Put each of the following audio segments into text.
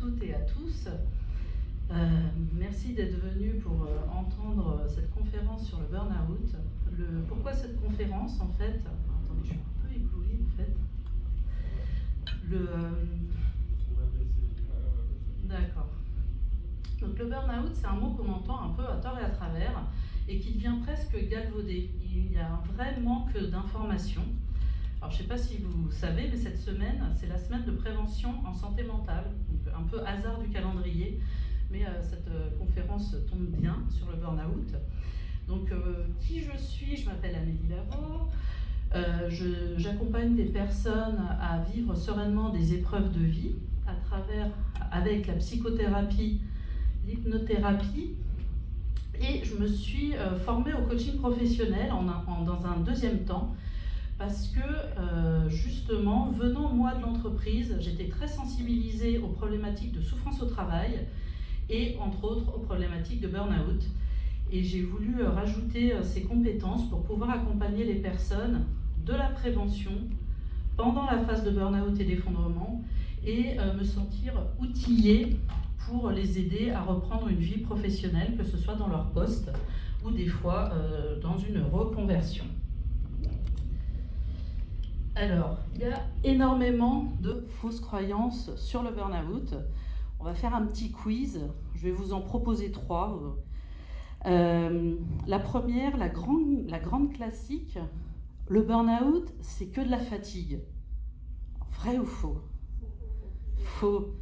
toutes et à tous. Merci d'être venus pour entendre cette conférence sur le burn-out. Pourquoi cette conférence en fait? Attendez, je suis un peu éblouie en fait. D'accord. Donc le burn-out, c'est un mot qu'on entend un peu à tort et à travers et qui devient presque galvaudé. Il y a un vrai manque d'informations. Alors je ne sais pas si vous savez, mais cette semaine, c'est la semaine de prévention en santé mentale. Donc un peu hasard du calendrier, mais cette conférence tombe bien sur le burn-out. Donc qui je suis? Je m'appelle Amélie Lavaux. J'accompagne des personnes à vivre sereinement des épreuves de vie avec la psychothérapie, l'hypnothérapie, et je me suis formée au coaching professionnel dans un deuxième temps parce que justement, venant moi de l'entreprise, j'étais très sensibilisée aux problématiques de souffrance au travail et entre autres aux problématiques de burn-out. Et j'ai voulu rajouter ces compétences pour pouvoir accompagner les personnes de la prévention pendant la phase de burn-out et d'effondrement et me sentir outillée pour les aider à reprendre une vie professionnelle, que ce soit dans leur poste ou des fois dans une reconversion. Alors, il y a énormément de fausses croyances sur le burn-out. On va faire un petit quiz, je vais vous en proposer 3. La première, la grande classique, le burn-out, c'est que de la fatigue. Vrai ou faux? Faux.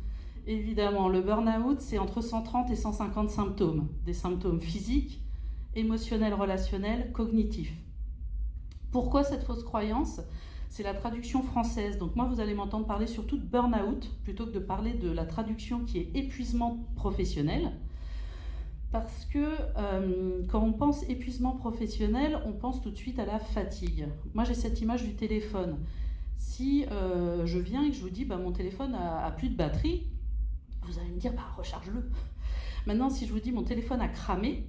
Évidemment, le burn-out, c'est entre 130 et 150 symptômes. Des symptômes physiques, émotionnels, relationnels, cognitifs. Pourquoi cette fausse croyance? C'est la traduction française. Donc moi, vous allez m'entendre parler surtout de burn-out, plutôt que de parler de la traduction qui est épuisement professionnel. Parce que quand on pense épuisement professionnel, on pense tout de suite à la fatigue. Moi, j'ai cette image du téléphone. Si je viens et que je vous dis mon téléphone a plus de batterie, vous allez me dire recharge-le. Maintenant, si je vous dis mon téléphone a cramé,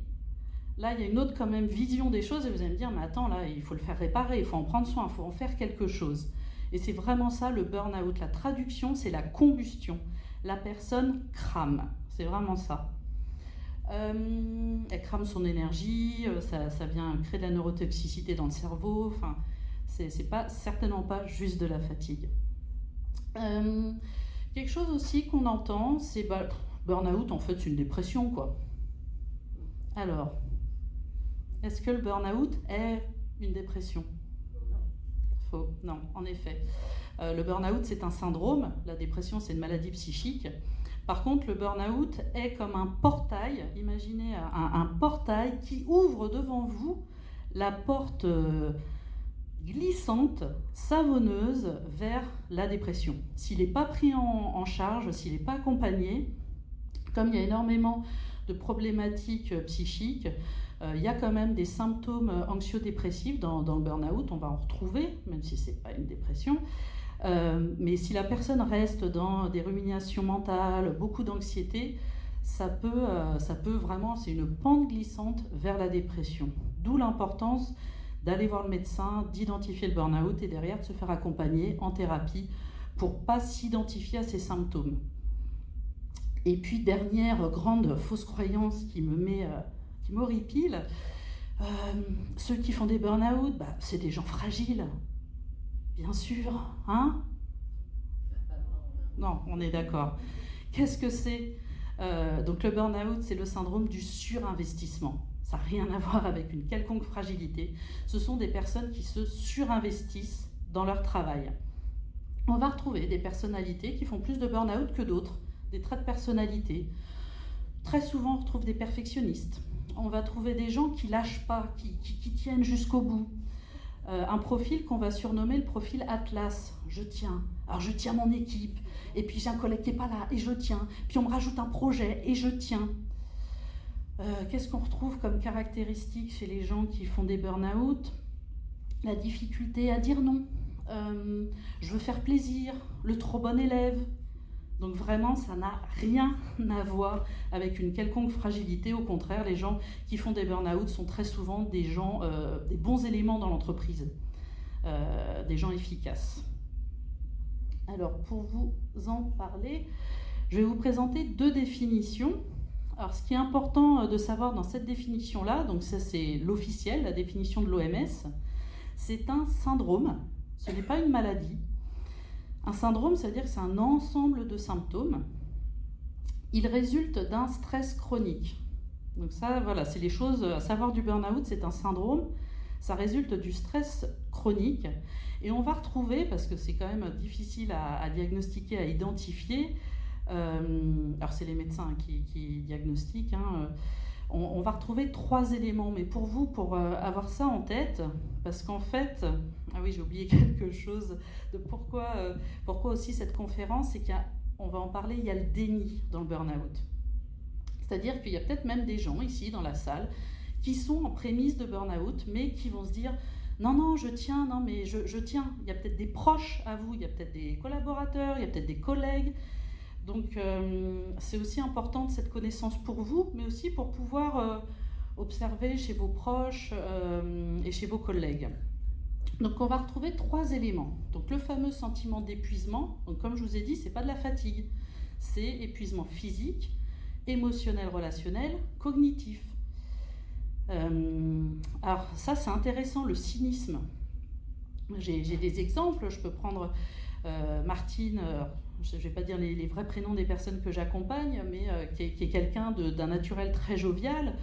là, il y a une autre quand même vision des choses et vous allez me dire mais attends, là, il faut le faire réparer, il faut en prendre soin, il faut en faire quelque chose. Et c'est vraiment ça le burn-out. La traduction, c'est la combustion. La personne crame. C'est vraiment ça. Elle crame son énergie, ça vient créer de la neurotoxicité dans le cerveau, enfin, c'est certainement pas juste de la fatigue. Quelque chose aussi qu'on entend, c'est burn-out, en fait, c'est une dépression, quoi. Alors, est-ce que le burn-out est une dépression? Faux, non, en effet. Le burn-out, c'est un syndrome, la dépression, c'est une maladie psychique. Par contre, le burn-out est comme un portail, imaginez un portail qui ouvre devant vous la porte glissante, savonneuse vers la dépression. S'il n'est pas pris en charge, s'il n'est pas accompagné, comme il y a énormément de problématiques psychiques, il y a quand même des symptômes anxio-dépressifs dans le burn-out, on va en retrouver, même si ce n'est pas une dépression. Mais si la personne reste dans des ruminations mentales, beaucoup d'anxiété, ça peut vraiment, c'est une pente glissante vers la dépression. D'où l'importance d'aller voir le médecin, d'identifier le burn-out et derrière de se faire accompagner en thérapie pour ne pas s'identifier à ces symptômes. Et puis dernière grande fausse croyance qui m'horripile, ceux qui font des burn-out, c'est des gens fragiles. Bien sûr, hein? Non, on est d'accord. Qu'est-ce que c'est? Donc le burn-out, c'est le syndrome du surinvestissement. Ça n'a rien à voir avec une quelconque fragilité. Ce sont des personnes qui se surinvestissent dans leur travail. On va retrouver des personnalités qui font plus de burn-out que d'autres, des traits de personnalité. Très souvent, on retrouve des perfectionnistes. On va trouver des gens qui ne lâchent pas, qui tiennent jusqu'au bout. Un profil qu'on va surnommer le profil Atlas. Je tiens. Alors je tiens mon équipe, et puis j'ai un collègue qui n'est pas là, et je tiens. Puis on me rajoute un projet, et je tiens. Qu'est-ce qu'on retrouve comme caractéristique chez les gens qui font des burn-out? La difficulté à dire non. Je veux faire plaisir, le trop bon élève. Donc vraiment, ça n'a rien à voir avec une quelconque fragilité. Au contraire, les gens qui font des burn-out sont très souvent des gens, des bons éléments dans l'entreprise, des gens efficaces. Alors, pour vous en parler, Je vais vous présenter 2 définitions. Alors, ce qui est important de savoir dans cette définition-là, donc ça c'est l'officiel, la définition de l'OMS, c'est un syndrome, ce n'est pas une maladie. Un syndrome, ça veut dire que c'est un ensemble de symptômes. Il résulte d'un stress chronique. Donc ça, voilà, c'est les choses à savoir du burn-out, c'est un syndrome, ça résulte du stress chronique. Et on va retrouver, parce que c'est quand même difficile à diagnostiquer, à identifier, alors c'est les médecins qui diagnostiquent, hein, on va retrouver 3 éléments. Mais pour vous, pour avoir ça en tête, parce qu'en fait, ah oui, j'ai oublié quelque chose de pourquoi aussi cette conférence, c'est qu'on va en parler, il y a le déni dans le burn-out. C'est-à-dire qu'il y a peut-être même des gens ici dans la salle qui sont en prémisse de burn-out, mais qui vont se dire non, je tiens, non, mais je tiens. Il y a peut-être des proches à vous, il y a peut-être des collaborateurs, il y a peut-être des collègues. Donc, c'est aussi important de cette connaissance pour vous, mais aussi pour pouvoir observer chez vos proches et chez vos collègues. Donc, on va retrouver 3 éléments. Donc, le fameux sentiment d'épuisement. Donc, comme je vous ai dit, c'est pas de la fatigue, c'est épuisement physique, émotionnel, relationnel, cognitif. Alors ça c'est intéressant, le cynisme. J'ai des exemples, je peux prendre Martine, je ne vais pas dire les vrais prénoms des personnes que j'accompagne, mais qui est quelqu'un d'un naturel très jovial.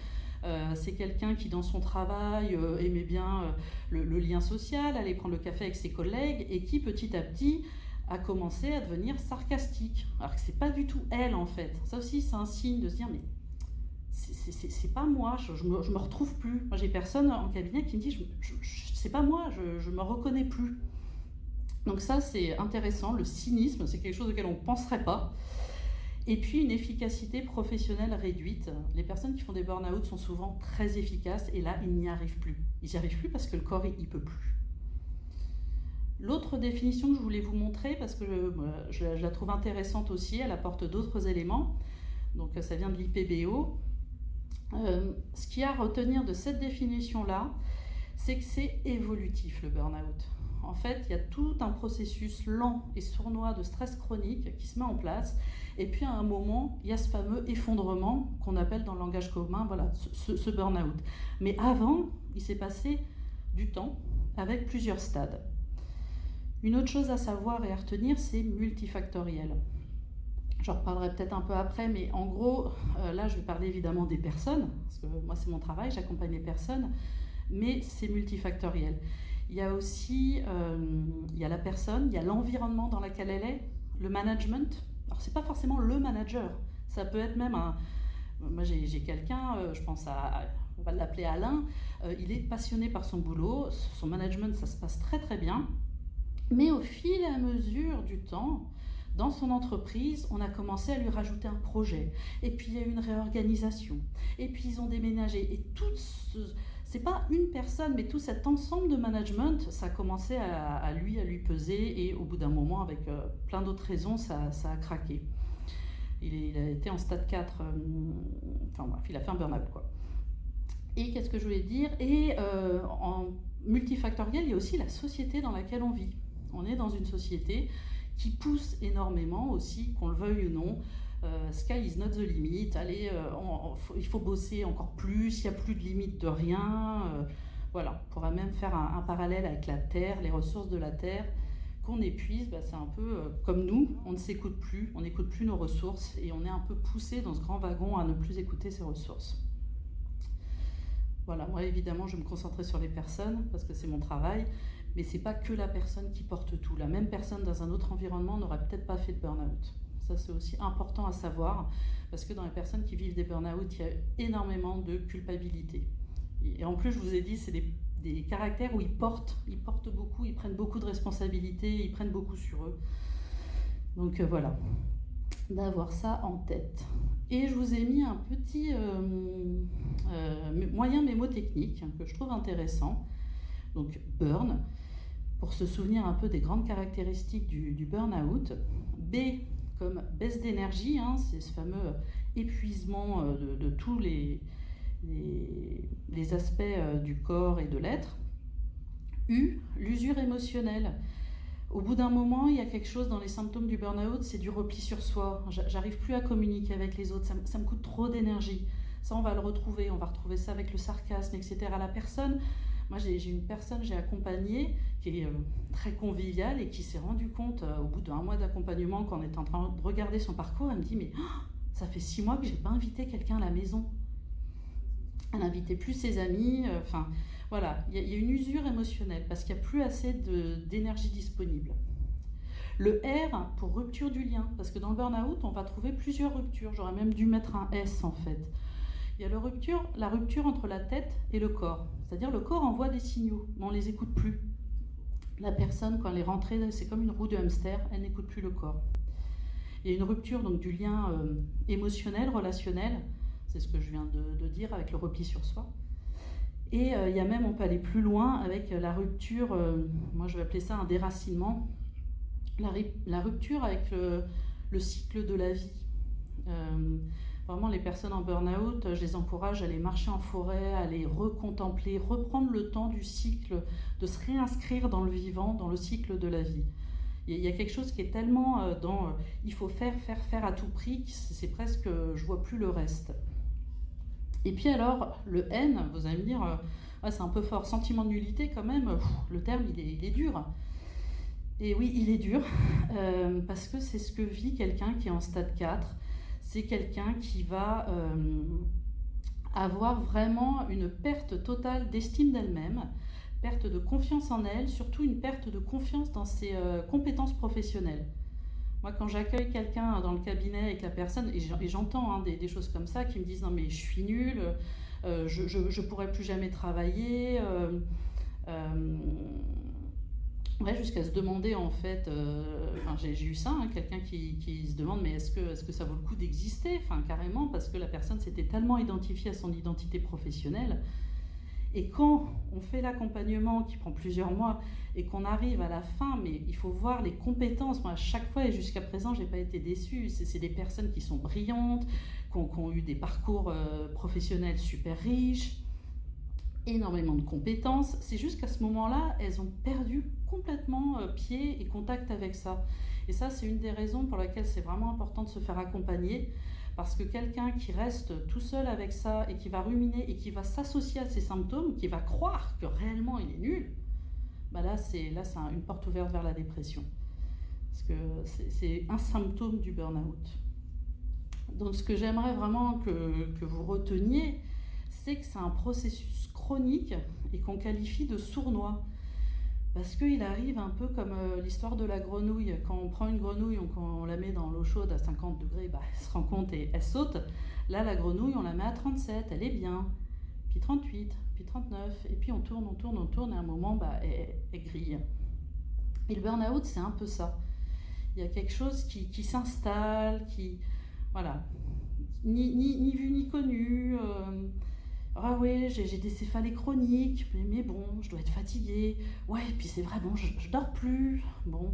C'est quelqu'un qui dans son travail aimait bien le lien social, aller prendre le café avec ses collègues, et qui petit à petit a commencé à devenir sarcastique. Alors que c'est pas du tout elle en fait. Ça aussi c'est un signe de se dire mais c'est pas moi, je me retrouve plus. Moi j'ai personne en cabinet qui me dit c'est pas moi, je me reconnais plus. Donc ça c'est intéressant, le cynisme, c'est quelque chose auquel on ne penserait pas. Et puis une efficacité professionnelle réduite. Les personnes qui font des burn-out sont souvent très efficaces et là ils n'y arrivent plus. Ils n'y arrivent plus parce que le corps il peut plus. L'autre définition que je voulais vous montrer, parce que je la trouve intéressante aussi, elle apporte d'autres éléments. Donc ça vient de l'IPBO. Ce qu'il y a à retenir de cette définition-là, c'est que c'est évolutif le burn-out. En fait, il y a tout un processus lent et sournois de stress chronique qui se met en place. Et puis à un moment, il y a ce fameux effondrement qu'on appelle dans le langage commun, voilà, ce burn-out. Mais avant, il s'est passé du temps avec plusieurs stades. Une autre chose à savoir et à retenir, c'est multifactoriel. J'en reparlerai peut-être un peu après, mais en gros, là je vais parler évidemment des personnes, parce que moi c'est mon travail, j'accompagne les personnes, mais c'est multifactoriel. Il y a aussi il y a la personne, il y a l'environnement dans lequel elle est, le management. Alors c'est pas forcément le manager, ça peut être même un... Moi j'ai quelqu'un, je pense on va l'appeler Alain, il est passionné par son boulot, son management ça se passe très très bien, mais au fil et à mesure du temps, dans son entreprise, on a commencé à lui rajouter un projet. Et puis il y a eu une réorganisation. Et puis ils ont déménagé. Et c'est pas une personne, mais tout cet ensemble de management, ça a commencé à lui peser. Et au bout d'un moment, avec plein d'autres raisons, ça a craqué. Il a été en stade 4. Enfin bref, il a fait un burn-out, quoi. Et qu'est-ce que je voulais dire ? Et en multifactoriel, il y a aussi la société dans laquelle on vit. On est dans une société qui pousse énormément aussi, qu'on le veuille ou non. Sky is not the limit. Allez, il faut bosser encore plus, il n'y a plus de limite de rien. Voilà, on pourrait même faire un parallèle avec la Terre, les ressources de la Terre qu'on épuise. Bah, c'est un peu comme nous, on ne s'écoute plus, on n'écoute plus nos ressources et on est un peu poussé dans ce grand wagon à ne plus écouter ses ressources. Voilà, moi évidemment je vais me concentrer sur les personnes parce que c'est mon travail, mais c'est pas que la personne qui porte tout. La même personne dans un autre environnement n'aurait peut-être pas fait de burn-out. Ça c'est aussi important à savoir parce que dans les personnes qui vivent des burn-out, il y a énormément de culpabilité. Et en plus je vous ai dit, c'est des caractères où ils portent beaucoup, ils prennent beaucoup de responsabilités, ils prennent beaucoup sur eux. Donc voilà, d'avoir ça en tête. Et je vous ai mis un petit moyen mémotechnique que je trouve intéressant. Donc burn, pour se souvenir un peu des grandes caractéristiques du burn-out. B comme baisse d'énergie, hein, c'est ce fameux épuisement de tous les aspects du corps et de l'être. U, l'usure émotionnelle. Au bout d'un moment, il y a quelque chose dans les symptômes du burn-out, c'est du repli sur soi. J'arrive plus à communiquer avec les autres, ça me coûte trop d'énergie. Ça, on va le retrouver, on va retrouver ça avec le sarcasme, etc. La personne, moi j'ai une personne, j'ai accompagnée, qui est très conviviale et qui s'est rendue compte, au bout d'1 mois d'accompagnement, quand on est en train de regarder son parcours, elle me dit, mais ça fait 6 mois que j'ai pas invité quelqu'un à la maison. Elle n'invitait plus ses amis, enfin... Voilà, il y a une usure émotionnelle parce qu'il n'y a plus assez d'énergie disponible. Le R pour rupture du lien, parce que dans le burn-out, on va trouver plusieurs ruptures. J'aurais même dû mettre un S en fait. Il y a la rupture entre la tête et le corps. C'est-à-dire le corps envoie des signaux, mais on ne les écoute plus. La personne, quand elle est rentrée, c'est comme une roue de hamster, elle n'écoute plus le corps. Il y a une rupture donc, du lien émotionnel, relationnel, c'est ce que je viens de dire avec le repli sur soi. Et il y a même, on peut aller plus loin avec la rupture, moi je vais appeler ça un déracinement, la rupture avec le cycle de la vie. Vraiment, les personnes en burn-out, je les encourage à aller marcher en forêt, à aller recontempler, reprendre le temps du cycle, de se réinscrire dans le vivant, dans le cycle de la vie. Il y a quelque chose qui est tellement dans il faut faire à tout prix, c'est presque je vois plus le reste. Et puis alors, le N, vous allez me dire, c'est un peu fort, sentiment de nullité quand même, le terme il est dur. Et oui, il est dur, parce que c'est ce que vit quelqu'un qui est en stade 4, c'est quelqu'un qui va avoir vraiment une perte totale d'estime d'elle-même, perte de confiance en elle, surtout une perte de confiance dans ses compétences professionnelles. Moi, quand j'accueille quelqu'un dans le cabinet avec la personne, et j'entends des choses comme ça qui me disent « Non mais je suis nulle, je ne pourrai plus jamais travailler ouais, jusqu'à se demander en fait, j'ai eu ça, quelqu'un qui se demande « Mais est-ce que ça vaut le coup d'exister ?» Carrément, parce que la personne s'était tellement identifiée à son identité professionnelle. Et quand on fait l'accompagnement qui prend plusieurs mois et qu'on arrive à la fin, mais il faut voir les compétences. Moi, à chaque fois et jusqu'à présent, je n'ai pas été déçue. C'est des personnes qui sont brillantes, qui ont eu des parcours professionnels super riches, énormément de compétences. C'est juste qu'à ce moment-là, elles ont perdu complètement pied et contact avec ça. Et ça, c'est une des raisons pour lesquelles c'est vraiment important de se faire accompagner. Parce que quelqu'un qui reste tout seul avec ça et qui va ruminer et qui va s'associer à ses symptômes, qui va croire que réellement il est nul, là c'est une porte ouverte vers la dépression. Parce que c'est un symptôme du burn-out. Donc ce que j'aimerais vraiment que vous reteniez, c'est que c'est un processus chronique et qu'on qualifie de sournois. Parce qu'il arrive un peu comme l'histoire de la grenouille. Quand on prend une grenouille, on la met dans l'eau chaude à 50 degrés, elle se rend compte et elle saute. Là, la grenouille, on la met à 37, elle est bien. Puis 38, puis 39. Et puis on tourne, et à un moment, elle grille. Et le burn-out, c'est un peu ça. Il y a quelque chose qui s'installe, voilà, ni vu ni connu. Ah ouais, j'ai des céphalées chroniques, mais bon, je dois être fatiguée. Ouais, et puis c'est vrai, bon, je dors plus. Bon.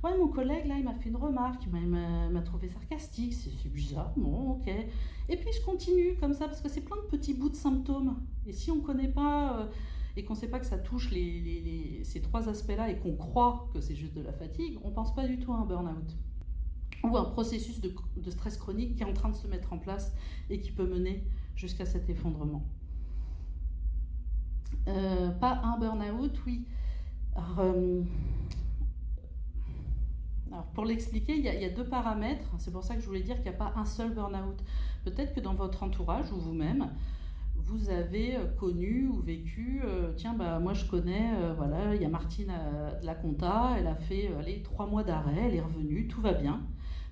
Ouais, mon collègue, là, il m'a fait une remarque, il m'a trouvé sarcastique, c'est bizarre, bon, ok. Et puis je continue comme ça, parce que c'est plein de petits bouts de symptômes. Et si on ne connaît pas, et qu'on ne sait pas que ça touche ces 3 aspects-là, et qu'on croit que c'est juste de la fatigue, on ne pense pas du tout à un burn-out. Ou un processus de stress chronique qui est en train de se mettre en place et qui peut mener jusqu'à cet effondrement. Pas un burn-out, oui. Alors pour l'expliquer, il y a 2 paramètres. C'est pour ça que je voulais dire qu'il n'y a pas un seul burn-out. Peut-être que dans votre entourage ou vous-même, vous avez connu ou vécu, moi je connais, voilà, il y a Martine de la compta, elle a fait 3 mois d'arrêt, elle est revenue, tout va bien.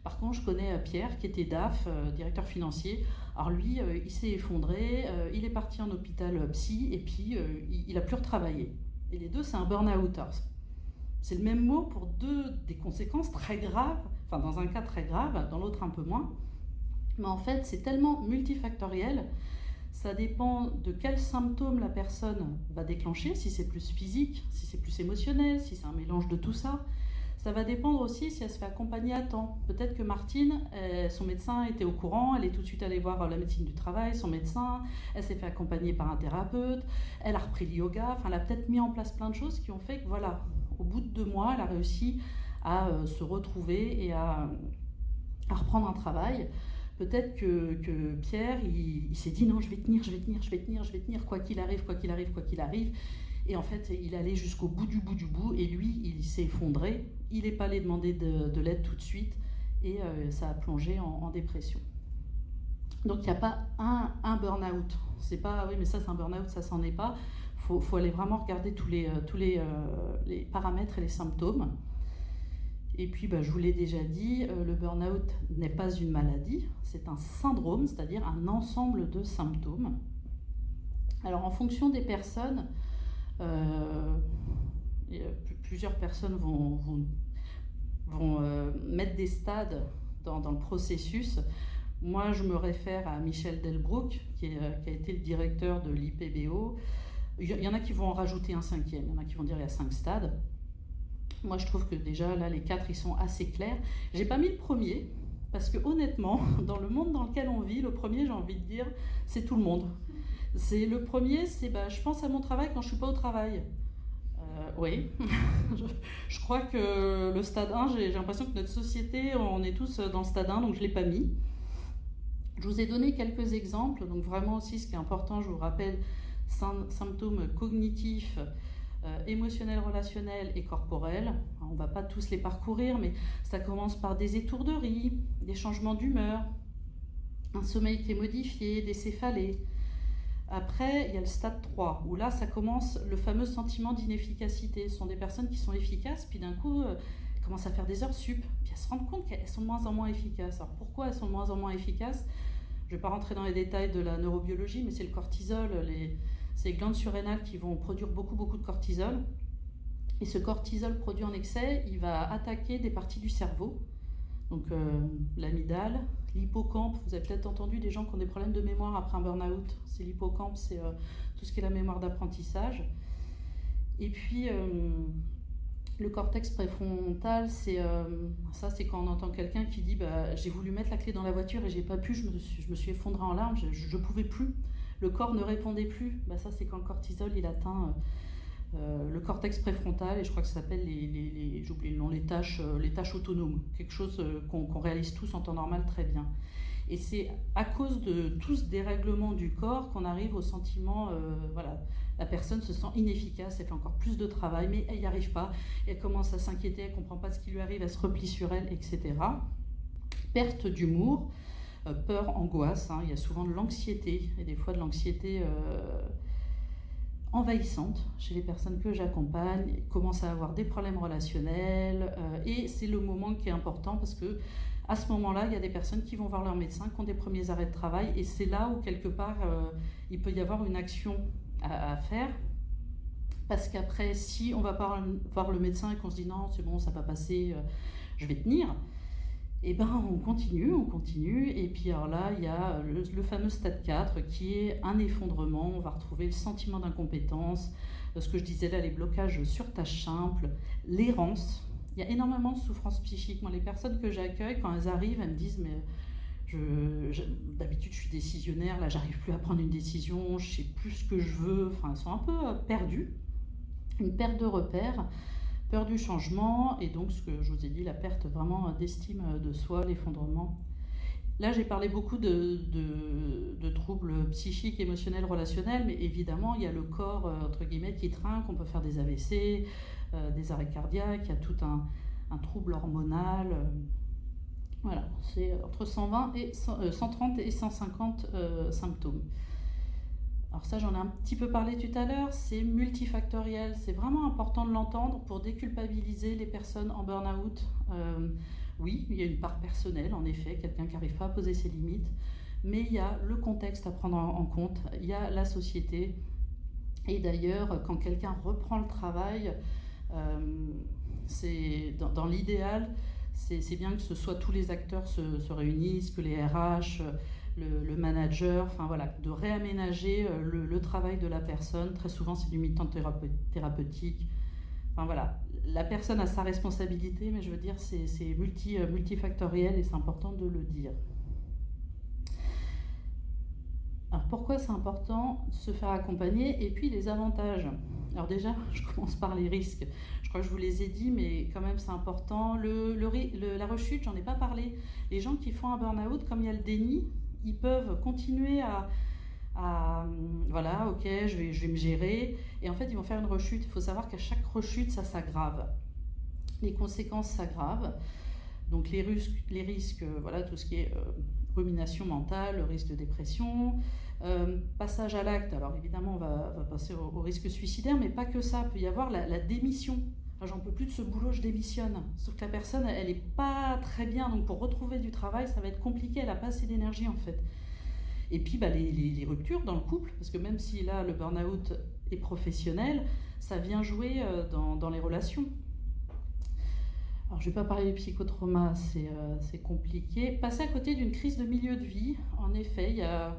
Par contre, je connais Pierre qui était DAF, directeur financier. Alors lui, il s'est effondré, il est parti en hôpital psy et puis il n'a plus retravaillé. Et les deux, c'est un burn-out. C'est le même mot pour des conséquences très graves, enfin dans un cas très grave, dans l'autre un peu moins. Mais en fait, c'est tellement multifactoriel, ça dépend de quels symptômes la personne va déclencher, si c'est plus physique, si c'est plus émotionnel, si c'est un mélange de tout ça. Ça va dépendre aussi si elle se fait accompagner à temps. Peut-être que Martine, son médecin était au courant, elle est tout de suite allée voir la médecine du travail, son médecin, elle s'est fait accompagner par un thérapeute, elle a repris le yoga, elle a peut-être mis en place plein de choses qui ont fait que voilà, au bout de 2 mois, elle a réussi à se retrouver et à reprendre un travail. Peut-être que Pierre, il s'est dit non, je vais tenir, quoi qu'il arrive. Et en fait, il allait jusqu'au bout du bout, et lui, il s'est effondré. Il n'est pas allé demander de l'aide tout de suite, et ça a plongé en dépression. Donc il n'y a pas un burn-out. C'est pas, oui, mais ça c'est un burn-out, ça s'en est pas. Faut aller vraiment regarder tous les paramètres et les symptômes. Et puis, je vous l'ai déjà dit, le burn-out n'est pas une maladie, c'est un syndrome, c'est-à-dire un ensemble de symptômes. Alors, en fonction des personnes, plusieurs personnes vont mettre des stades dans le processus. Moi, je me réfère à Michel Delbrück, qui a été le directeur de l'IPBO. Il y en a qui vont en rajouter un 5e, il y en a qui vont dire il y a 5 stades. Moi, je trouve que déjà, là, les 4, ils sont assez clairs. J'ai pas mis le premier, parce que honnêtement, dans le monde dans lequel on vit, le premier, j'ai envie de dire, c'est tout le monde. Le premier, c'est je pense à mon travail quand je suis pas au travail. Oui, je crois que le stade 1, j'ai l'impression que notre société, on est tous dans le stade 1, donc je l'ai pas mis. Je vous ai donné quelques exemples, donc vraiment aussi, ce qui est important, je vous rappelle, symptômes cognitifs, émotionnels, relationnels et corporels. On ne va pas tous les parcourir, mais ça commence par des étourderies, des changements d'humeur, un sommeil qui est modifié, des céphalées. Après, il y a le stade 3, où là, ça commence le fameux sentiment d'inefficacité. Ce sont des personnes qui sont efficaces, puis d'un coup, elles commencent à faire des heures sup, puis elles se rendent compte qu'elles sont de moins en moins efficaces. Alors pourquoi elles sont de moins en moins efficaces ? Je ne vais pas rentrer dans les détails de la neurobiologie, mais c'est le cortisol, c'est les glandes surrénales qui vont produire beaucoup de cortisol. Et ce cortisol produit en excès, il va attaquer des parties du cerveau. Donc l'amygdale, l'hippocampe. Vous avez peut-être entendu des gens qui ont des problèmes de mémoire après un burn-out. C'est l'hippocampe, c'est tout ce qui est la mémoire d'apprentissage. Et puis le cortex préfrontal, ça c'est quand on entend quelqu'un qui dit j'ai voulu mettre la clé dans la voiture et j'ai pas pu, je me suis effondré en larmes, je pouvais plus, le corps ne répondait plus. Ça c'est quand le cortisol il atteint le cortex préfrontal, et je crois que ça s'appelle j'oublie le nom, les tâches autonomes, quelque chose qu'on réalise tous en temps normal très bien. Et c'est à cause de tout ce dérèglement du corps qu'on arrive au sentiment, la personne se sent inefficace, elle fait encore plus de travail, mais elle n'y arrive pas, elle commence à s'inquiéter, elle ne comprend pas ce qui lui arrive, elle se replie sur elle, etc. Perte d'humour, peur, angoisse, il y a souvent de l'anxiété, et des fois de l'anxiété envahissante chez les personnes que j'accompagne, commencent à avoir des problèmes relationnels, et c'est le moment qui est important parce que à ce moment-là, il y a des personnes qui vont voir leur médecin, qui ont des premiers arrêts de travail, et c'est là où quelque part il peut y avoir une action à faire, parce qu'après, si on va pas voir le médecin et qu'on se dit non, c'est bon, ça va passer, je vais tenir, et on continue, et puis alors là, il y a le fameux stade 4 qui est un effondrement. On va retrouver le sentiment d'incompétence, ce que je disais là, les blocages sur tâches simples, l'errance. Il y a énormément de souffrance psychique. Moi, les personnes que j'accueille, quand elles arrivent, elles me disent mais d'habitude je suis décisionnaire, là j'arrive plus à prendre une décision, je sais plus ce que je veux, elles sont un peu perdues, une perte de repères, peur du changement, et donc ce que je vous ai dit, la perte vraiment d'estime de soi, l'effondrement. Là j'ai parlé beaucoup de troubles psychiques, émotionnels, relationnels, mais évidemment il y a le corps entre guillemets qui trinque, on peut faire des AVC, des arrêts cardiaques, il y a tout un trouble hormonal. Voilà, c'est entre 130 et 150 symptômes. Alors ça, j'en ai un petit peu parlé tout à l'heure, c'est multifactoriel. C'est vraiment important de l'entendre pour déculpabiliser les personnes en burn-out. Oui, il y a une part personnelle, en effet, quelqu'un qui n'arrive pas à poser ses limites, mais il y a le contexte à prendre en compte, il y a la société. Et d'ailleurs, quand quelqu'un reprend le travail, c'est dans l'idéal, c'est bien que ce soit tous les acteurs se réunissent, que les RH, le manager, de réaménager le travail de la personne. Très souvent, c'est du mi-temps thérapeutique. La personne a sa responsabilité, mais je veux dire, c'est multifactoriel et c'est important de le dire. Alors pourquoi c'est important de se faire accompagner et puis les avantages. Alors déjà, je commence par les risques. Je crois que je vous les ai dit, mais quand même c'est important. La rechute, j'en ai pas parlé. Les gens qui font un burn-out, comme il y a le déni, ils peuvent continuer voilà, ok, je vais me gérer. Et en fait, ils vont faire une rechute. Il faut savoir qu'à chaque rechute, ça s'aggrave. Les conséquences s'aggravent. Donc les risques, voilà, tout ce qui est rumination mentale, le risque de dépression, passage à l'acte. Alors évidemment, on va passer au risque suicidaire, mais pas que ça. Il peut y avoir la démission. J'en peux plus de ce boulot, je démissionne. Sauf que la personne, elle n'est pas très bien, donc pour retrouver du travail, ça va être compliqué, elle n'a pas assez d'énergie en fait. Et puis les ruptures dans le couple, parce que même si là le burn-out est professionnel, ça vient jouer dans les relations. Alors je ne vais pas parler du psychotrauma, c'est compliqué. Passer à côté d'une crise de milieu de vie, en effet, il y a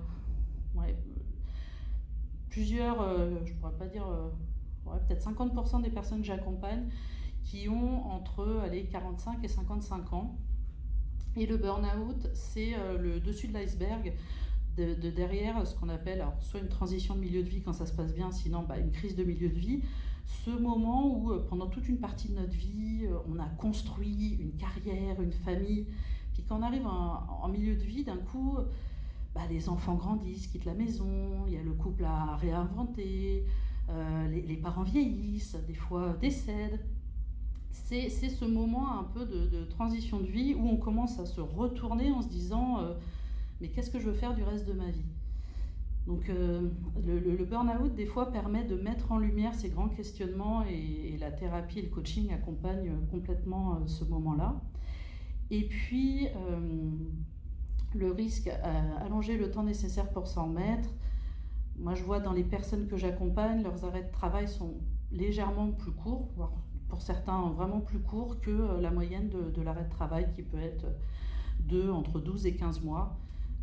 plusieurs, je ne pourrais pas dire, peut-être 50% des personnes que j'accompagne qui ont entre 45 et 55 ans. Et le burn-out, c'est le dessus de l'iceberg. De derrière ce qu'on appelle alors, soit une transition de milieu de vie quand ça se passe bien, sinon une crise de milieu de vie, ce moment où pendant toute une partie de notre vie, on a construit une carrière, une famille, puis quand on arrive en milieu de vie, d'un coup, les enfants grandissent, quittent la maison, il y a le couple à réinventer, les parents vieillissent, des fois décèdent. C'est ce moment un peu de transition de vie où on commence à se retourner en se disant mais qu'est-ce que je veux faire du reste de ma vie? Donc le burn-out des fois permet de mettre en lumière ces grands questionnements et la thérapie et le coaching accompagnent complètement ce moment-là. Et puis le risque allonger le temps nécessaire pour s'en remettre. Moi je vois dans les personnes que j'accompagne, leurs arrêts de travail sont légèrement plus courts, voire pour certains vraiment plus courts que la moyenne de l'arrêt de travail qui peut être entre 12 et 15 mois.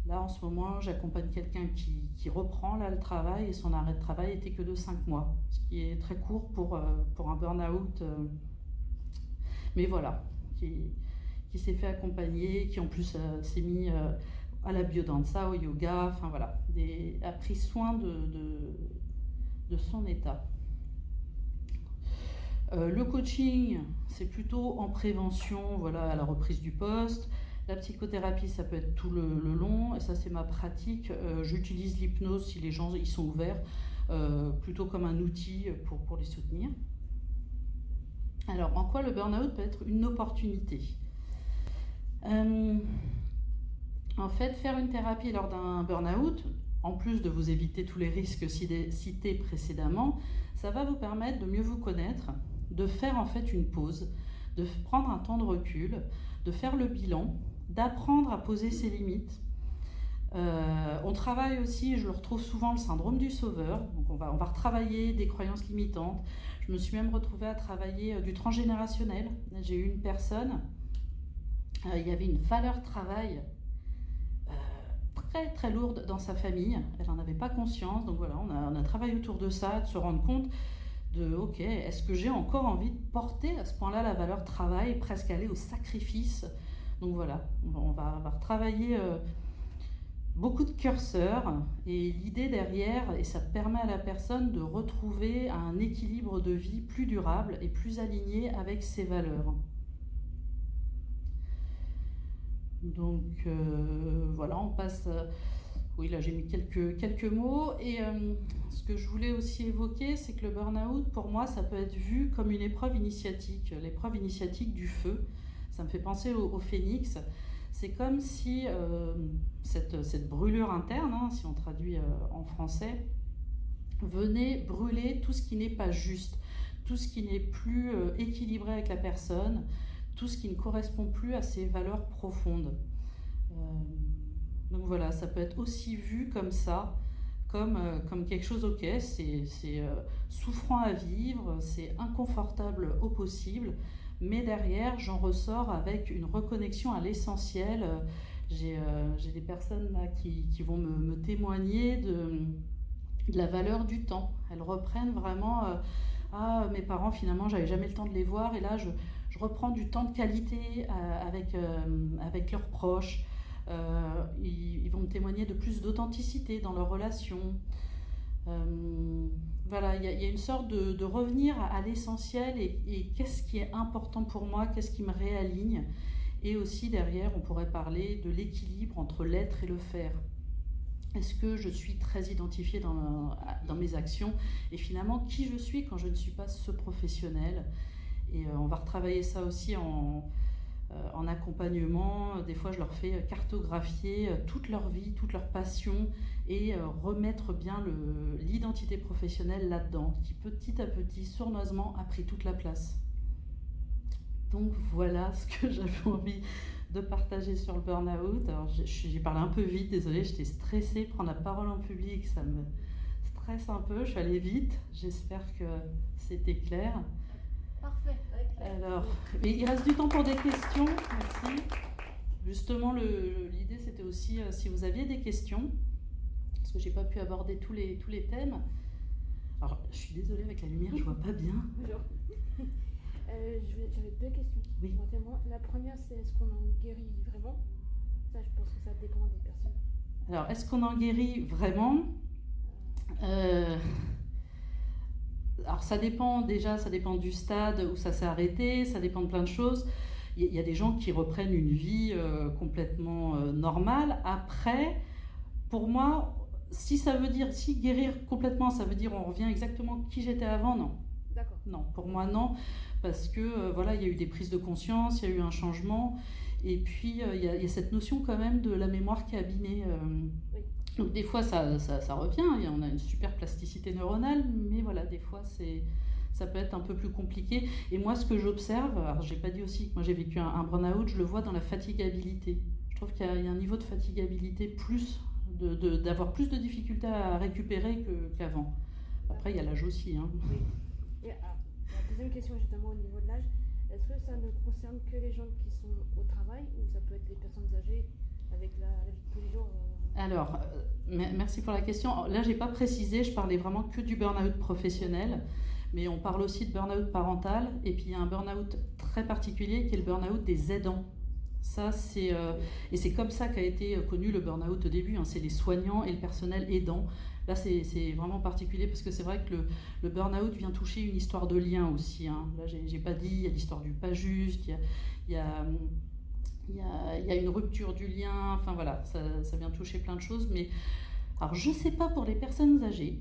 Là, en ce moment, j'accompagne quelqu'un qui reprend là, le travail et son arrêt de travail était que de 5 mois, ce qui est très court pour un burn-out. Mais voilà, qui s'est fait accompagner, qui en plus s'est mis à la biodanza, au yoga, enfin voilà, a pris soin de son état. Le coaching, c'est plutôt en prévention, voilà, à la reprise du poste. La psychothérapie, ça peut être tout le long, et ça c'est ma pratique. J'utilise l'hypnose si les gens ils sont ouverts, plutôt comme un outil pour les soutenir. Alors, en quoi le burn-out peut être une opportunité? En fait, faire une thérapie lors d'un burn-out, en plus de vous éviter tous les risques cités précédemment, ça va vous permettre de mieux vous connaître, de faire en fait une pause, de prendre un temps de recul, de faire le bilan, d'apprendre à poser ses limites. On travaille aussi, je le retrouve souvent, le syndrome du sauveur. Donc on va retravailler des croyances limitantes. Je me suis même retrouvée à travailler du transgénérationnel. J'ai eu une personne, il y avait une valeur travail très très lourde dans sa famille. Elle n'en avait pas conscience. Donc voilà, on a travaillé autour de ça, de se rendre compte de ok, est-ce que j'ai encore envie de porter à ce point-là la valeur travail, presque aller au sacrifice. Donc voilà, on va retravailler beaucoup de curseurs et l'idée derrière, et ça permet à la personne de retrouver un équilibre de vie plus durable et plus aligné avec ses valeurs. Donc voilà, on passe... oui, là j'ai mis quelques mots. Et ce que je voulais aussi évoquer, c'est que le burn-out, pour moi, ça peut être vu comme une épreuve initiatique, l'épreuve initiatique du feu. Ça me fait penser au phénix. C'est comme si cette brûlure interne, hein, si on traduit en français, venait brûler tout ce qui n'est pas juste, tout ce qui n'est plus équilibré avec la personne, tout ce qui ne correspond plus à ses valeurs profondes. Donc voilà, ça peut être aussi vu comme ça, comme quelque chose, ok, c'est souffrant à vivre, c'est inconfortable au possible, mais derrière, j'en ressors avec une reconnexion à l'essentiel. J'ai des personnes là qui vont me témoigner de la valeur du temps. Elles reprennent vraiment, mes parents, finalement, j'avais jamais le temps de les voir, et là, je reprends du temps de qualité avec leurs proches. Ils vont me témoigner de plus d'authenticité dans leurs relations. Voilà, il y a une sorte de revenir à l'essentiel et qu'est-ce qui est important pour moi, qu'est-ce qui me réaligne. Et aussi derrière, on pourrait parler de l'équilibre entre l'être et le faire. Est-ce que je suis très identifiée dans mes actions et finalement qui je suis quand je ne suis pas ce professionnel. Et on va retravailler ça aussi en accompagnement. Des fois, je leur fais cartographier toute leur vie, toute leur passion et remettre bien l'identité professionnelle là-dedans, qui petit à petit, sournoisement, a pris toute la place. Donc voilà ce que j'avais envie de partager sur le burn-out. Alors j'ai parlé un peu vite, désolée, j'étais stressée. Prendre la parole en public, ça me stresse un peu. Je suis allée vite, j'espère que c'était clair. Parfait. Alors, il reste du temps pour des questions, merci. Justement, l'idée c'était aussi si vous aviez des questions, parce que j'ai pas pu aborder tous les thèmes. Alors, je suis désolée avec la lumière, je vois pas bien. J'avais deux questions. Oui. La première, c'est est-ce qu'on en guérit vraiment? Ça, je pense que ça dépend des personnes. Alors, est-ce qu'on en guérit vraiment? Alors, ça dépend du stade où ça s'est arrêté, ça dépend de plein de choses. Il y a des gens qui reprennent une vie complètement normale. Après, pour moi, si guérir complètement, ça veut dire on revient exactement qui j'étais avant, non. D'accord. Non, pour moi, non. Parce que voilà, il y a eu des prises de conscience, il y a eu un changement, et puis il y a cette notion quand même de la mémoire qui est abîmée. Oui. Donc des fois ça revient, on a une super plasticité neuronale, mais voilà, des fois ça peut être un peu plus compliqué. Et moi ce que j'observe, alors j'ai pas dit aussi que moi j'ai vécu un burn-out, je le vois dans la fatigabilité. Je trouve qu'il y a un niveau de fatigabilité d'avoir plus de difficultés à récupérer qu'avant. Après il y a l'âge aussi. Hein. Oui. Et, la deuxième question justement au niveau de l'âge, est-ce que ça ne concerne que les gens qui sont au travail ou ça peut être les personnes âgées avec la vie de tous les jours Alors, merci pour la question. Là, j'ai pas précisé, je parlais vraiment que du burn-out professionnel, mais on parle aussi de burn-out parental, et puis il y a un burn-out très particulier qui est le burn-out des aidants. Ça, et c'est comme ça qu'a été connu le burn-out au début, hein, c'est les soignants et le personnel aidant. Là, c'est vraiment particulier parce que c'est vrai que le burn-out vient toucher une histoire de lien aussi. Hein. Là, j'ai pas dit, il y a l'histoire du pas juste, il y a une rupture du lien, enfin voilà, ça vient toucher plein de choses. Mais alors, je sais pas pour les personnes âgées.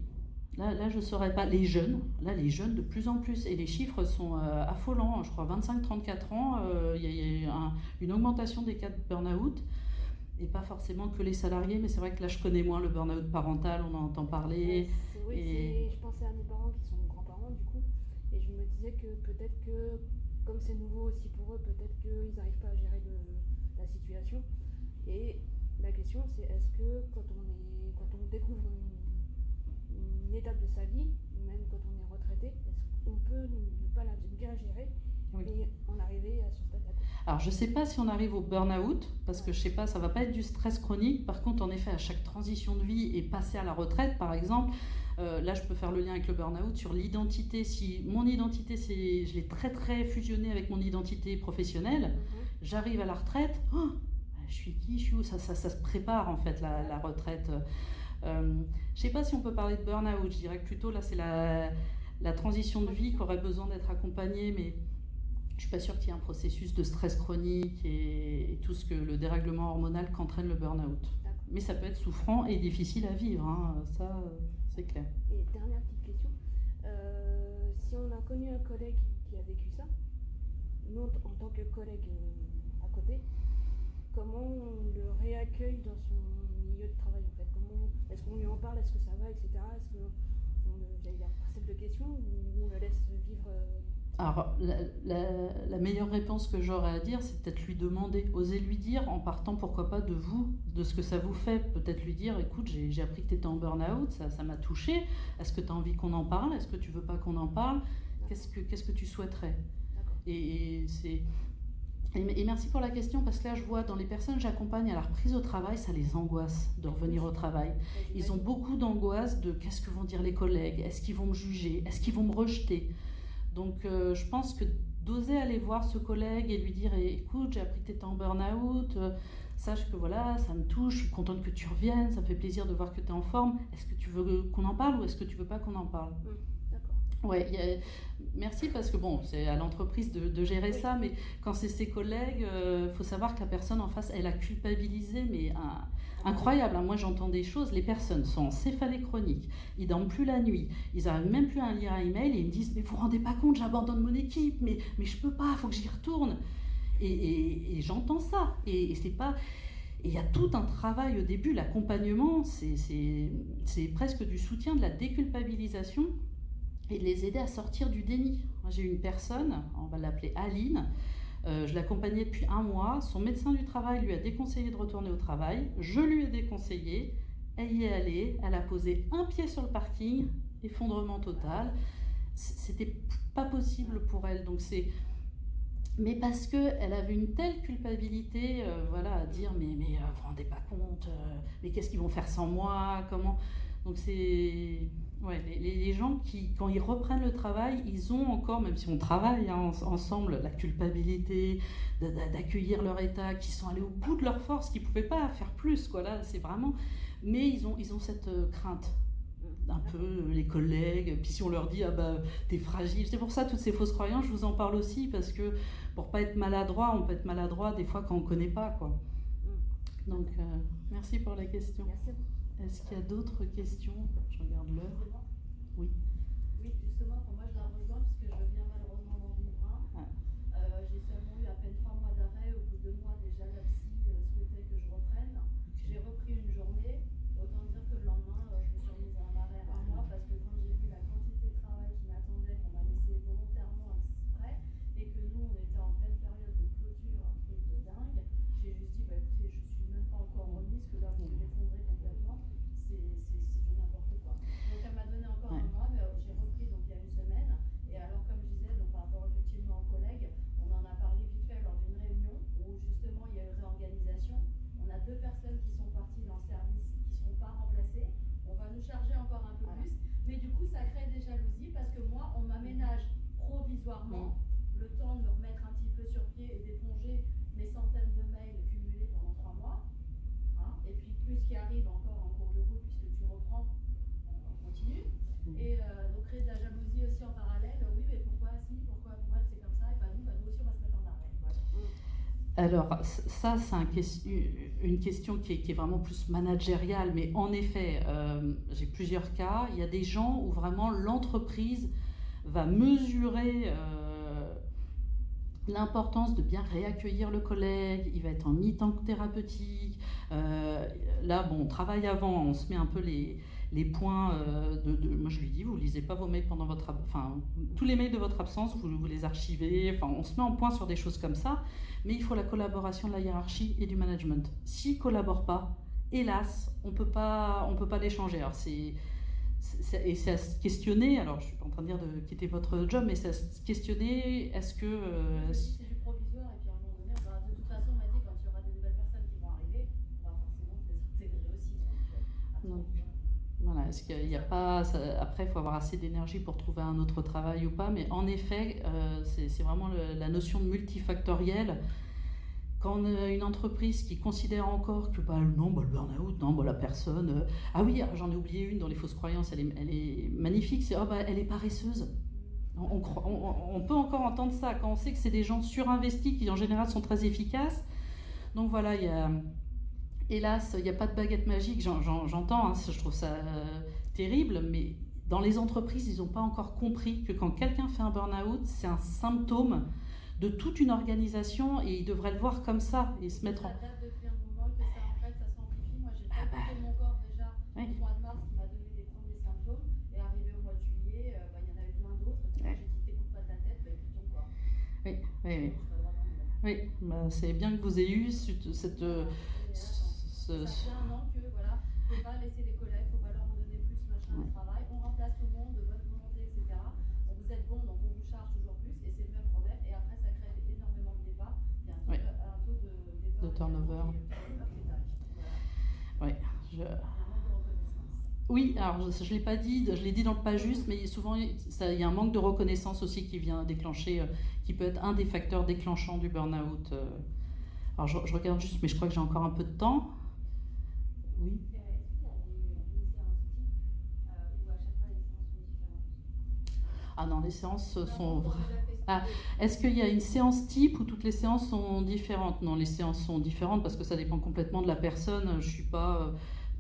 Là, je ne saurais pas. Les jeunes de plus en plus, et les chiffres sont affolants. Je crois 25-34 ans, il y a une augmentation des cas de burn-out. Et pas forcément que les salariés, mais c'est vrai que là, je connais moins le burn-out parental, on en entend parler. Je pensais à mes parents qui sont grands-parents, du coup, et je me disais que peut-être que, comme c'est nouveau aussi pour eux, peut-être qu'ils n'arrivent pas à gérer la situation. Et ma question, c'est est-ce que quand on découvre une étape de sa vie, même quand on est retraité, est-ce qu'on peut ne pas bien gérer et en arriver à ce stade-là? Alors je ne sais pas si on arrive au burn-out, parce que je ne sais pas, ça ne va pas être du stress chronique. Par contre, en effet, à chaque transition de vie et passer à la retraite, par exemple, là je peux faire le lien avec le burn-out sur l'identité. Si mon identité, je l'ai très très fusionnée avec mon identité professionnelle, j'arrive à la retraite, je suis qui, je suis où, ça se prépare en fait la retraite. Je ne sais pas si on peut parler de burn-out, je dirais que plutôt là c'est la transition de vie qui aurait besoin d'être accompagnée, mais je ne suis pas sûre qu'il y ait un processus de stress chronique et tout ce que le dérèglement hormonal qu'entraîne le burn-out. Mais ça peut être souffrant et difficile à vivre, hein, ça c'est clair. Et dernière petite question, si on a connu un collègue qui a vécu ça, nous en tant que collègue à côté, comment on le réaccueille dans son milieu de travail en fait? Est-ce qu'on lui en parle, est-ce que ça va, etc. Est-ce qu'il y a un parcelle de questions ou on le laisse vivre Alors, la meilleure réponse que j'aurais à dire, c'est peut-être lui demander, oser lui dire, en partant pourquoi pas de vous, de ce que ça vous fait. Peut-être lui dire, écoute, j'ai appris que tu étais en burn-out, ça m'a touché. Est-ce que tu as envie qu'on en parle? Est-ce que tu veux pas qu'on en parle? Qu'est-ce que tu souhaiterais? Et merci pour la question, parce que là je vois dans les personnes que j'accompagne à la reprise au travail, ça les angoisse de revenir au travail. Ils ont beaucoup d'angoisse de qu'est-ce que vont dire les collègues, est-ce qu'ils vont me juger, est-ce qu'ils vont me rejeter. Donc je pense que d'oser aller voir ce collègue et lui dire écoute, j'ai appris que tu étais en burn-out, sache que voilà, ça me touche, je suis contente que tu reviennes, ça me fait plaisir de voir que tu es en forme. Est-ce que tu veux qu'on en parle ou est-ce que tu veux pas qu'on en parle? D'accord. Ouais, merci parce que bon, c'est à l'entreprise de gérer ça, mais quand c'est ses collègues, faut savoir que la personne en face, elle a culpabilisé, mais incroyable. Moi, j'entends des choses. Les personnes sont en céphalée chronique, ils dorment plus la nuit, ils n'arrivent même plus à lire un email et ils me disent mais vous vous rendez pas compte, j'abandonne mon équipe, mais je peux pas, faut que j'y retourne. Et j'entends ça. Et c'est pas. Et il y a tout un travail au début, l'accompagnement, c'est presque du soutien, de la déculpabilisation et de les aider à sortir du déni. Moi, j'ai une personne, on va l'appeler Aline, je l'accompagnais depuis 1 mois, son médecin du travail lui a déconseillé de retourner au travail, je lui ai déconseillé, elle y est allée, elle a posé un pied sur le parking, effondrement total, c'était pas possible pour elle, donc c'est... Mais parce qu'elle avait une telle culpabilité, voilà, à dire mais vous vous rendez pas compte, mais qu'est-ce qu'ils vont faire sans moi, comment... Donc c'est... Ouais, les gens qui, quand ils reprennent le travail, ils ont encore, même si on travaille ensemble, la culpabilité d'accueillir leur état, qui sont allés au bout de leur force, qui ne pouvaient pas faire plus, quoi, là, c'est vraiment... Mais ils ont cette crainte, un peu les collègues, puis si on leur dit ah bah t'es fragile, c'est pour ça toutes ces fausses croyances, je vous en parle aussi parce que pour pas être maladroit, on peut être maladroit des fois quand on connaît pas quoi. Donc merci pour la question. Merci. Est-ce qu'il y a d'autres questions? Je regarde l'heure. Oui. Oui, justement, pour moi je la rejoins parce que je viens malheureusement d'en vivre un. J'ai seulement eu à peine 3 mois d'arrêt. Au bout de 2 mois déjà la psy souhaitait que je reprenne. J'ai repris une journée. Autant dire que le lendemain, je me suis remise à un arrêt 1 mois parce que quand j'ai vu la quantité de travail qui m'attendait, qu'on m'a laissé volontairement exprès, et que nous, on était en pleine période de clôture, un truc de dingue, j'ai juste dit, bah écoutez, je suis même pas encore remise, que là, vous m'effondrez complètement, c'est du n'importe quoi. Donc elle m'a donné encore 1 mois, mais j'ai repris donc il y a 1 semaine, et alors comme je disais, donc par rapport effectivement aux collègues, on en a parlé vite fait lors d'une réunion où justement il y a eu réorganisation. On a 2 personnes qui sont parties dans le service qui ne seront pas remplacées. On va nous charger encore un peu plus. Mais du coup, ça crée des jalousies parce que moi, on m'aménage provisoirement le temps de me remettre un petit peu sur pied et d'éponger mes centaines de mails cumulés pendant 3 mois. Hein, et puis plus qui arrive encore en cours de route puisque tu reprends, on continue. Et donc créer de la jalousie aussi en parallèle. Oui, mais pourquoi si, pourquoi pour elle c'est comme ça, et bah nous aussi on va se mettre en arrêt. Voilà. Alors ça c'est une question qui est vraiment plus managériale, mais en effet j'ai plusieurs cas. Il y a des gens où vraiment l'entreprise va mesurer l'importance de bien réaccueillir le collègue, il va être en mi-temps thérapeutique. Là, bon, on travaille avant, on se met un peu les points moi je lui dis, vous lisez pas vos mails pendant votre... Enfin, tous les mails de votre absence, vous les archivez. Enfin, on se met en point sur des choses comme ça. Mais il faut la collaboration de la hiérarchie et du management. S'ils ne collaborent pas, hélas, on peut pas les changer. Alors et c'est à se questionner, alors je ne suis pas en train de dire de quitter votre job, mais c'est à se questionner, est-ce que... c'est du provisoire, et puis à un moment donné, de toute façon, on m'a dit quand il y aura des nouvelles personnes qui vont arriver, on va forcément les intégrer aussi. Donc, voilà, est-ce qu'il n'y a pas... après, il faut avoir assez d'énergie pour trouver un autre travail ou pas, mais en effet, c'est vraiment la notion de multifactoriel. Quand on a une entreprise qui considère encore que non, le burn-out, non, la personne... ah oui, j'en ai oublié une dans les fausses croyances, elle est magnifique, c'est elle est paresseuse. On peut encore entendre ça quand on sait que c'est des gens surinvestis qui en général sont très efficaces. Donc voilà, hélas, il n'y a pas de baguette magique, j'entends, je trouve ça terrible, mais dans les entreprises, ils n'ont pas encore compris que quand quelqu'un fait un burn-out, c'est un symptôme de toute une organisation et ils devraient le voir comme ça et se mettre en... Ça date depuis un moment que ça, en fait, ça s'amplifie. Moi, j'ai écouté mon corps déjà au mois de mars qui m'a donné les premiers symptômes, et arrivé au mois de juillet, il y en avait plein d'autres. Et j'ai dit, t'écoutes pas ta tête, écoute ton corps. Oui, c'est bien que vous ayez eu cette... Ça fait 1 an que, voilà, faut pas laisser les collègues, faut pas leur en donner plus, machin, de travail. On remplace tout le monde de bonne volonté, etc. Donc vous êtes bon, donc on vous charge toujours plus, et c'est le même problème. Et après, ça crée énormément de départs. Il y a un taux de départ. De turnover. Oui, Oui, alors je ne l'ai pas dit, je l'ai dit dans le pas juste, mais souvent il y a un manque de reconnaissance aussi qui vient qui peut être un des facteurs déclenchants du burn-out. Alors je regarde juste, mais je crois que j'ai encore un peu de temps. Oui. Est-ce qu'il y a une séance type où à chaque fois les séances sont différentes? Ah non, les séances sont... Ah, est-ce qu'il y a une séance type où toutes les séances sont différentes? Non, les séances sont différentes parce que ça dépend complètement de la personne. Je suis pas...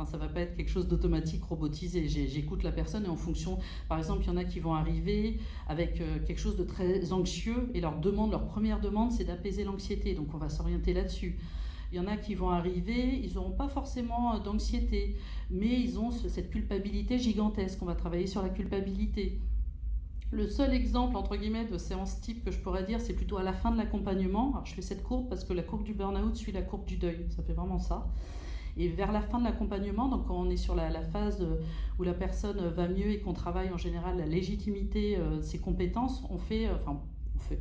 ça va pas être quelque chose d'automatique, robotisé. J'écoute la personne et en fonction... Par exemple, il y en a qui vont arriver avec quelque chose de très anxieux et leur première demande, c'est d'apaiser l'anxiété. Donc on va s'orienter là-dessus. Il y en a qui vont arriver, ils n'auront pas forcément d'anxiété, mais ils ont cette culpabilité gigantesque. On va travailler sur la culpabilité. Le seul exemple, entre guillemets, de séance type que je pourrais dire, c'est plutôt à la fin de l'accompagnement. Alors je fais cette courbe parce que la courbe du burn-out suit la courbe du deuil, ça fait vraiment ça. Et vers la fin de l'accompagnement, donc quand on est sur la phase où la personne va mieux et qu'on travaille en général la légitimité de ses compétences,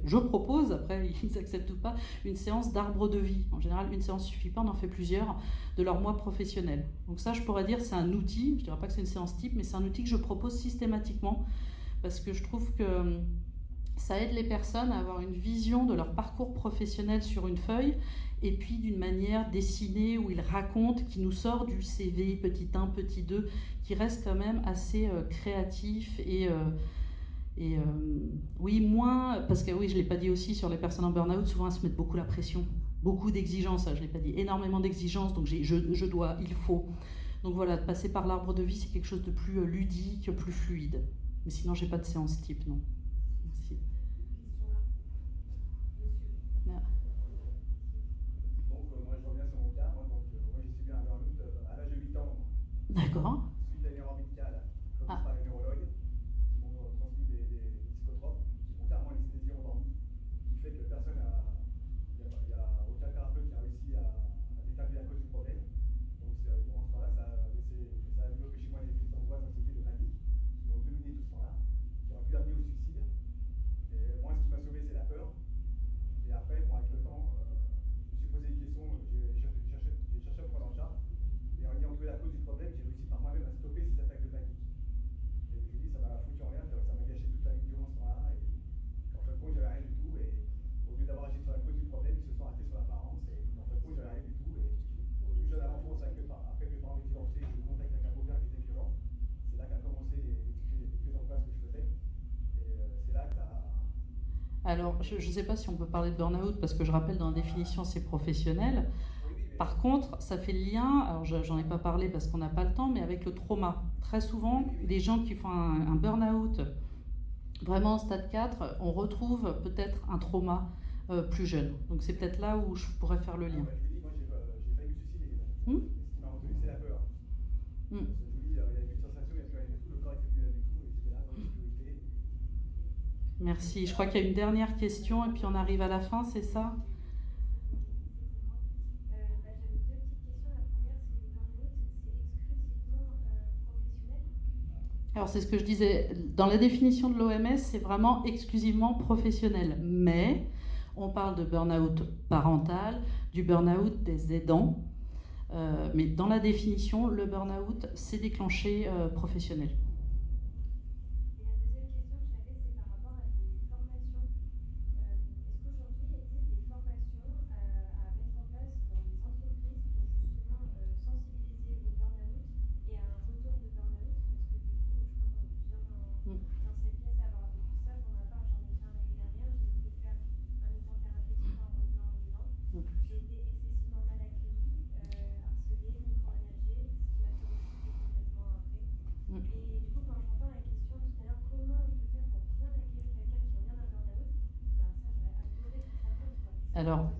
je propose, après ils acceptent ou pas, une séance d'arbre de vie. En général, une séance ne suffit pas, on en fait plusieurs, de leur moi professionnel. Donc ça, je pourrais dire, c'est un outil, je ne dirais pas que c'est une séance type, mais c'est un outil que je propose systématiquement parce que je trouve que ça aide les personnes à avoir une vision de leur parcours professionnel sur une feuille et puis d'une manière dessinée où ils racontent, qui nous sort du CV petit 1, petit 2, qui reste quand même assez créatif oui, moins, parce que oui, je ne l'ai pas dit aussi sur les personnes en burn-out, souvent elles se mettent beaucoup la pression, beaucoup d'exigences, je ne l'ai pas dit, énormément d'exigences, donc je dois, il faut. Donc voilà, de passer par l'arbre de vie, c'est quelque chose de plus ludique, plus fluide. Mais sinon, je n'ai pas de séance type, non. Merci. Donc moi je reviens sur mon cas, moi j'ai subi un burn-out à l'âge de 8 ans. D'accord. Suite à une erreur médicale, comme par les neurologues, qui m'ont transmis des psychotropes, qui m'ont carrément anesthésié endormi, qui fait que personne il n'y a aucun thérapeute qui a réussi à déterminer la cause du problème. Donc durant ce temps-là, ça a développé chez moi des crises d'angoisse, d'anxiété, de panique, qui m'ont dominé tout ce temps-là, qui ont pu amener au suicide. Et moi ce qui m'a sauvé c'est la peur. Et après, bon, avec le temps, je me suis posé des questions, j'ai cherché à me prendre en charge. Et en ayant trouvé la cause du problème, j'ai réussi par moi-même à stopper ces attaques de panique. Et je me dis, ça m'a foutu en l'air, ça m'a gâché toute la vie durant ce temps-là. Et en fin de compte, j'avais rien du tout. Et au lieu d'avoir agi sur la cause du problème, ils se sont arrêtés sur l'apparence. Et en fin de compte, j'avais rien du tout. Et au plus jeune à l'enfance, après que mes parents m'aient divorcé, j'ai eu contact avec un beau-père qui était violent. C'est là qu'a commencé les crises d'angoisse que je faisais. Et c'est là que ça a... Alors, je ne sais pas si on peut parler de burn-out parce que je rappelle dans la définition c'est professionnel. Par contre, ça fait le lien, alors j'en ai pas parlé parce qu'on n'a pas le temps, mais avec le trauma. Très souvent, les gens qui font un burn-out vraiment en stade 4, on retrouve peut-être un trauma plus jeune. Donc c'est peut-être là où je pourrais faire le lien. Moi j'ai failli me suicider. Ce qui m'a retenu, c'est la peur. Je vous dis, il y a plus de sensations, il n'y a plus rien du tout, le corps n'était plus là du tout, et j'étais là dans l'obscurité. Merci. Je crois qu'il y a une dernière question et puis on arrive à la fin, c'est ça? J'avais deux petites questions. La première, c'est le burn-out, c'est exclusivement professionnel? Alors c'est ce que je disais, dans la définition de l'OMS, c'est vraiment exclusivement professionnel. Mais on parle de burn-out parental, du burn-out des aidants. Mais dans la définition, le burn-out, c'est déclenché professionnel. Et la deuxième question que j'avais, c'est par rapport à des formations. Est-ce qu'aujourd'hui, il existe des formations à mettre en place dans les entreprises pour justement sensibiliser au burn-out et à un retour de burn-out? Parce que du coup, je crois qu'on est plusieurs dans cette pièce à avoir vécu ça. Pour ma part, j'en ai fait un l'année dernière. J'ai voulu faire un mi-temps thérapeutique en revenant en Iran. J'ai été excessivement mal accueillie, harcelée, micromanagée, ce qui m'a fait refuser complètement après. Et du coup, quand j'entends la question tout à l'heure, comment on peut faire pour bien accueillir quelqu'un qui revient d'un burn-out, ça, j'aurais adoré que ça fasse, quoi. Alors,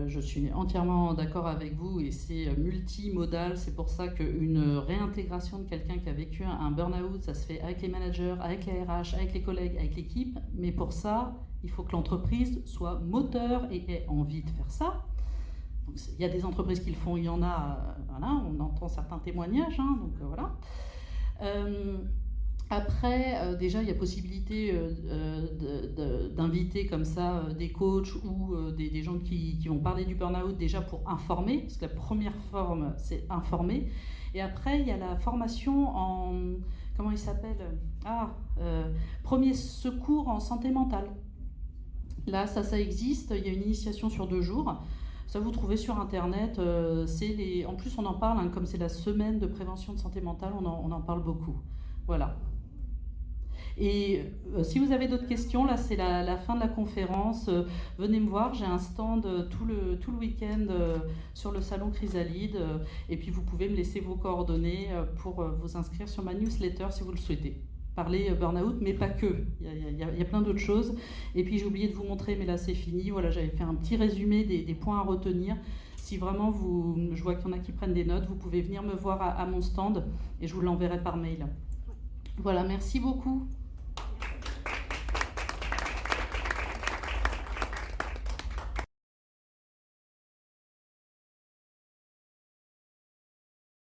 je suis entièrement d'accord avec vous et c'est multimodal. C'est pour ça qu'une réintégration de quelqu'un qui a vécu un burn-out, ça se fait avec les managers, avec les RH, avec les collègues, avec l'équipe. Mais pour ça, il faut que l'entreprise soit moteur et ait envie de faire ça. Donc, il y a des entreprises qui le font, il y en a, voilà, on entend certains témoignages, donc voilà. Après, déjà, il y a possibilité d'inviter comme ça des coachs ou des gens qui vont parler du burn-out déjà pour informer, parce que la première forme, c'est informer. Et après, il y a la formation en, comment il s'appelle ? Premier secours en santé mentale. Là, ça existe. Il y a une initiation sur 2 jours. Ça, vous trouvez sur Internet. En plus, on en parle, hein, comme c'est la semaine de prévention de santé mentale, on en parle beaucoup. Voilà. Et si vous avez d'autres questions, là, c'est la fin de la conférence. Venez me voir, j'ai un stand tout le week-end sur le salon Chrysalide. Et puis, vous pouvez me laisser vos coordonnées pour vous inscrire sur ma newsletter si vous le souhaitez. Parler burn-out, mais pas que. Il y a plein d'autres choses. Et puis, j'ai oublié de vous montrer, mais là, c'est fini. Voilà, j'avais fait un petit résumé des points à retenir. Si vraiment je vois qu'il y en a qui prennent des notes, vous pouvez venir me voir à mon stand et je vous l'enverrai par mail. Voilà, merci beaucoup.